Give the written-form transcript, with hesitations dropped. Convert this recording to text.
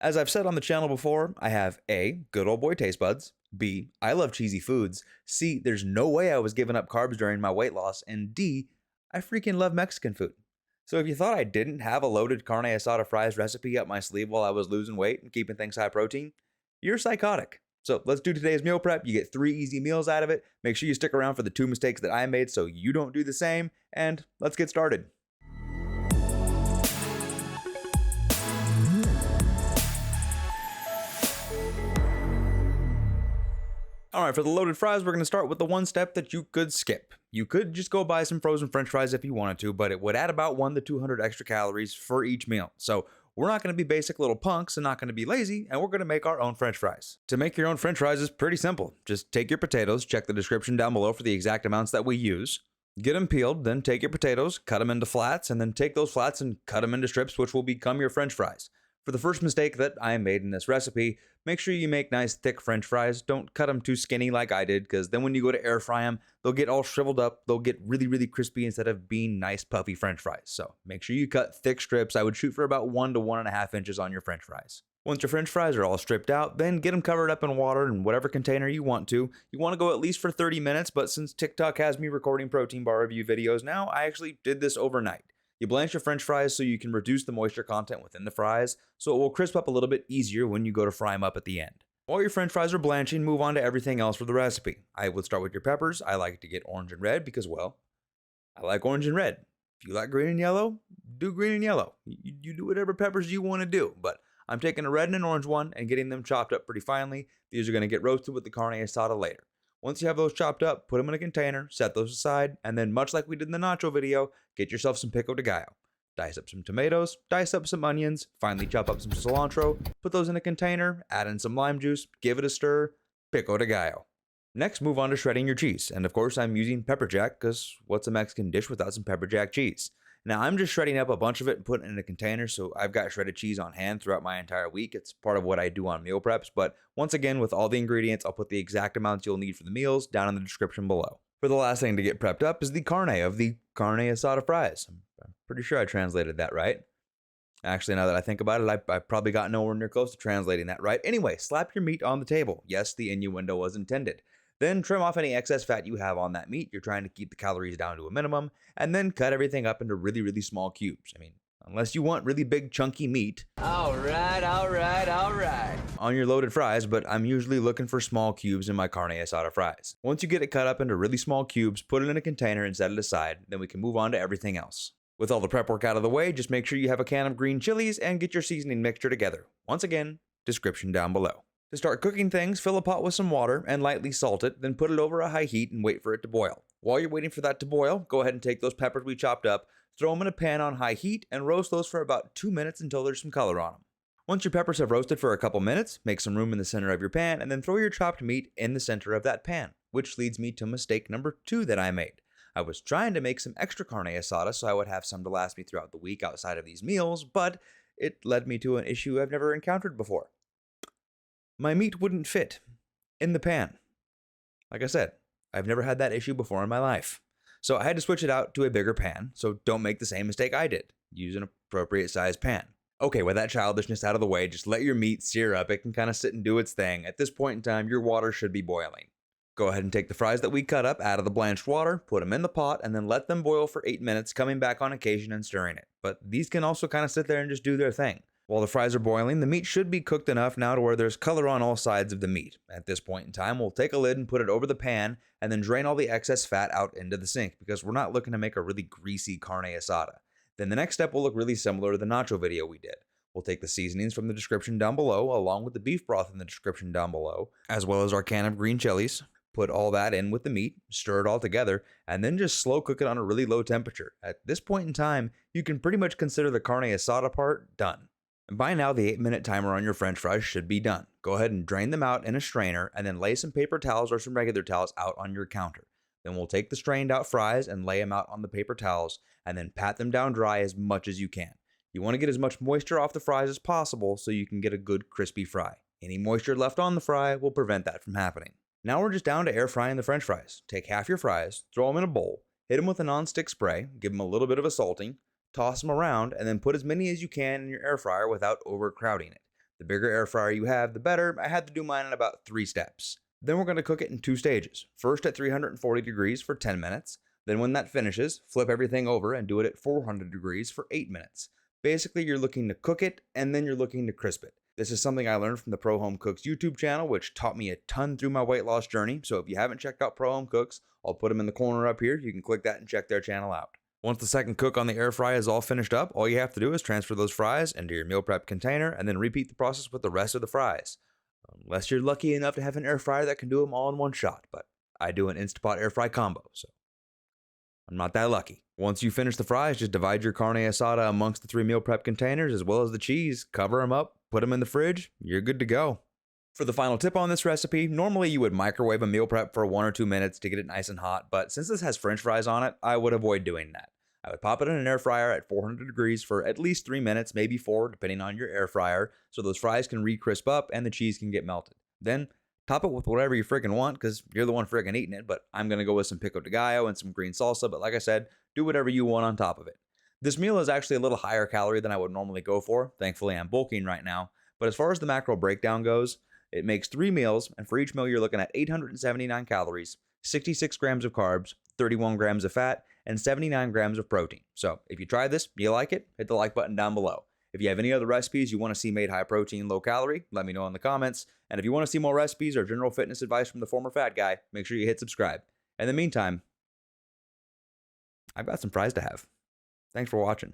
As I've said on the channel before, I have A, good old boy taste buds, B, I love cheesy foods, C, there's no way I was giving up carbs during my weight loss, and D, I freaking love Mexican food. So if you thought I didn't have a loaded carne asada fries recipe up my sleeve while I was losing weight and keeping things high protein, you're psychotic. So let's do today's meal prep. You get 3 easy meals out of it. Make sure you stick around for the 2 mistakes that I made so you don't do the same, and let's get started. Alright, for the loaded fries, we're going to start with the one step that you could skip. You could just go buy some frozen french fries if you wanted to, but it would add about 1 to 200 extra calories for each meal. So we're not going to be basic little punks and not going to be lazy, and we're going to make our own french fries. To make your own french fries is pretty simple. Just take your potatoes, check the description down below for the exact amounts that we use. Get them peeled, then take your potatoes, cut them into flats, and then take those flats and cut them into strips, which will become your french fries. For the first mistake that I made in this recipe, make sure you make nice thick french fries. Don't cut them too skinny like I did, because then when you go to air fry them, they'll get all shriveled up, they'll get really crispy instead of being nice puffy french fries. So make sure you cut thick strips. I would shoot for about 1 to 1.5 inches on your french fries. Once your french fries are all stripped out, then get them covered up in water in whatever container you want to. You want to go at least for 30 minutes, but since TikTok has me recording protein bar review videos now, I actually did this overnight. You blanch your french fries so you can reduce the moisture content within the fries, so it will crisp up a little bit easier when you go to fry them up at the end. While your french fries are blanching, move on to everything else for the recipe. I would start with your peppers. I like to get orange and red because, well, I like orange and red. If you like green and yellow, do green and yellow. You do whatever peppers you want to do, but I'm taking a red and an orange one and getting them chopped up pretty finely. These are going to get roasted with the carne asada later. Once you have those chopped up, put them in a container, set those aside, and then much like we did in the nacho video, get yourself some pico de gallo. Dice up some tomatoes, dice up some onions, finally chop up some cilantro, put those in a container, add in some lime juice, give it a stir, pico de gallo. Next, move on to shredding your cheese, and of course I'm using pepper jack, because what's a Mexican dish without some pepper jack cheese? Now I'm just shredding up a bunch of it and putting it in a container, so I've got shredded cheese on hand throughout my entire week. It's part of what I do on meal preps, but once again, with all the ingredients, I'll put the exact amounts you'll need for the meals down in the description below. For the last thing to get prepped up is the carne of the carne asada fries. I'm pretty sure I translated that right. Actually, now that I think about it, I probably got nowhere near close to translating that right. Anyway, slap your meat on the table. Yes, the innuendo was intended. Then trim off any excess fat you have on that meat. You're trying to keep the calories down to a minimum. And then cut everything up into really small cubes. I mean, unless you want really big chunky meat. All right. On your loaded fries, but I'm usually looking for small cubes in my carne asada fries. Once you get it cut up into really small cubes, put it in a container and set it aside. Then we can move on to everything else. With all the prep work out of the way, just make sure you have a can of green chilies and get your seasoning mixture together. Once again, description down below. To start cooking things, fill a pot with some water and lightly salt it, then put it over a high heat and wait for it to boil. While you're waiting for that to boil, go ahead and take those peppers we chopped up, throw them in a pan on high heat, and roast those for about 2 minutes until there's some color on them. Once your peppers have roasted for a couple minutes, make some room in the center of your pan and then throw your chopped meat in the center of that pan, which leads me to mistake number 2 that I made. I was trying to make some extra carne asada so I would have some to last me throughout the week outside of these meals, but it led me to an issue I've never encountered before. My meat wouldn't fit in the pan. Like I said, I've never had that issue before in my life. So I had to switch it out to a bigger pan, so don't make the same mistake I did. Use an appropriate size pan. Okay, with that childishness out of the way, just let your meat sear up. It can kind of sit and do its thing. At this point in time, your water should be boiling. Go ahead and take the fries that we cut up out of the blanched water, put them in the pot, and then let them boil for 8 minutes, coming back on occasion and stirring it. But these can also kind of sit there and just do their thing. While the fries are boiling, the meat should be cooked enough now to where there's color on all sides of the meat. At this point in time, we'll take a lid and put it over the pan and then drain all the excess fat out into the sink because we're not looking to make a really greasy carne asada. Then the next step will look really similar to the nacho video we did. We'll take the seasonings from the description down below, along with the beef broth in the description down below, as well as our can of green chilies. Put all that in with the meat, stir it all together, and then just slow cook it on a really low temperature. At this point in time, you can pretty much consider the carne asada part done. And by now, the 8-minute timer on your french fries should be done. Go ahead and drain them out in a strainer, and then lay some paper towels or some regular towels out on your counter. Then we'll take the strained out fries and lay them out on the paper towels, and then pat them down dry as much as you can. You want to get as much moisture off the fries as possible so you can get a good crispy fry. Any moisture left on the fry will prevent that from happening. Now we're just down to air frying the french fries. Take half your fries, throw them in a bowl, hit them with a non-stick spray, give them a little bit of a salting, toss them around, and then put as many as you can in your air fryer without overcrowding it. The bigger air fryer you have, the better. I had to do mine in about 3 steps. Then we're going to cook it in 2 stages. First at 340 degrees for 10 minutes. Then when that finishes, flip everything over and do it at 400 degrees for 8 minutes. Basically, you're looking to cook it and then you're looking to crisp it. This is something I learned from the Pro Home Cooks YouTube channel, which taught me a ton through my weight loss journey. So if you haven't checked out Pro Home Cooks, I'll put them in the corner up here. You can click that and check their channel out. Once the second cook on the air fry is all finished up, all you have to do is transfer those fries into your meal prep container and then repeat the process with the rest of the fries. Unless you're lucky enough to have an air fryer that can do them all in one shot, but I do an Instapot air fry combo, so I'm not that lucky. Once you finish the fries, just divide your carne asada amongst the 3 meal prep containers as well as the cheese, cover them up, put them in the fridge, you're good to go. For the final tip on this recipe, normally you would microwave a meal prep for 1 or 2 minutes to get it nice and hot, but since this has french fries on it, I would avoid doing that. I would pop it in an air fryer at 400 degrees for at least 3 minutes, maybe 4, depending on your air fryer, so those fries can re-crisp up and the cheese can get melted. Then, top it with whatever you friggin' want, because you're the one friggin' eating it, but I'm going to go with some pico de gallo and some green salsa, but like I said, do whatever you want on top of it. This meal is actually a little higher calorie than I would normally go for. Thankfully, I'm bulking right now, but as far as the macro breakdown goes, it makes 3 meals, and for each meal you're looking at 879 calories, 66 grams of carbs, 31 grams of fat, and 79 grams of protein. So if you try this, you like it, hit the like button down below. If you have any other recipes you want to see made high protein, low calorie, let me know in the comments. And if you want to see more recipes or general fitness advice from the former fat guy, make sure you hit subscribe. In the meantime, I've got some fries to have. Thanks for watching.